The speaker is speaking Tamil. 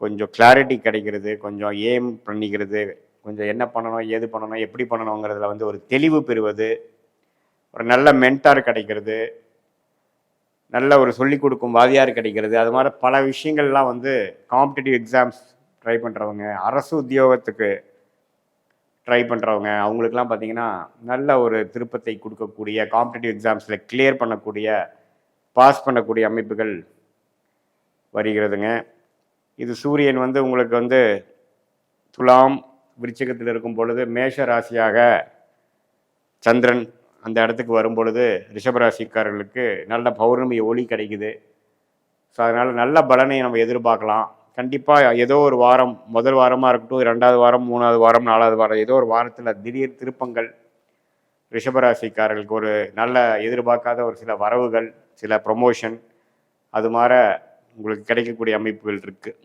கொஞ்சம் கிளாரிட்டி கிடைக்கிறது, கொஞ்சம் எய்ம் பண்ணிக்கிறது, கொஞ்சம் என்ன பண்ணணும், ஏது பண்ணணும், எப்படி பண்ணணுங்கிறதுல வந்து ஒரு தெளிவு பெறுவது, ஒரு நல்ல மென்டார் கிடைக்கிறது, நல்ல ஒரு சொல்லிக் கொடுக்கும் வாதியார் கிடைக்கிறது. அது மாதிரி பல விஷயங்கள்லாம் வந்து காம்படிட்டிவ் எக்ஸாம்ஸ் ட்ரை பண்ணுறவங்க, அரசு உத்தியோகத்துக்கு ட்ரை பண்ணுறவங்க, அவங்களுக்கெல்லாம் பார்த்தீங்கன்னா நல்ல ஒரு திருப்பத்தை கொடுக்கக்கூடிய, காம்படிட்டிவ் எக்ஸாம்ஸில் கிளியர் பண்ணக்கூடிய, பாஸ் பண்ணக்கூடிய அமைப்புகள் வருகிறதுங்க. இது சூரியன் வந்து உங்களுக்கு வந்து துலாம் விருச்சிகத்தில் இருக்கும் பொழுது மேஷ ராசியாக சந்திரன் அந்த இடத்துக்கு வரும் பொழுது ரிஷபராசிக்காரர்களுக்கு நல்ல பௌர்ணமி ஒளி கிடைக்குது. ஸோ அதனால் நல்ல பலனை நம்ம எதிர்பார்க்கலாம். கண்டிப்பாக ஏதோ ஒரு வாரம், முதல் வாரமாக இருக்கட்டும், 2வது வாரம், 3வது வாரம், 4வது வாரம், ஏதோ ஒரு வாரத்தில் திடீர் திருப்பங்கள் ரிஷபராசிக்காரர்களுக்கு ஒரு நல்ல எதிர்பார்க்காத ஒரு சில வரவுகள், சில ப்ரொமோஷன் அது மாதிரி உங்களுக்கு கிடைக்கக்கூடிய அமைப்புகள் இருக்குது.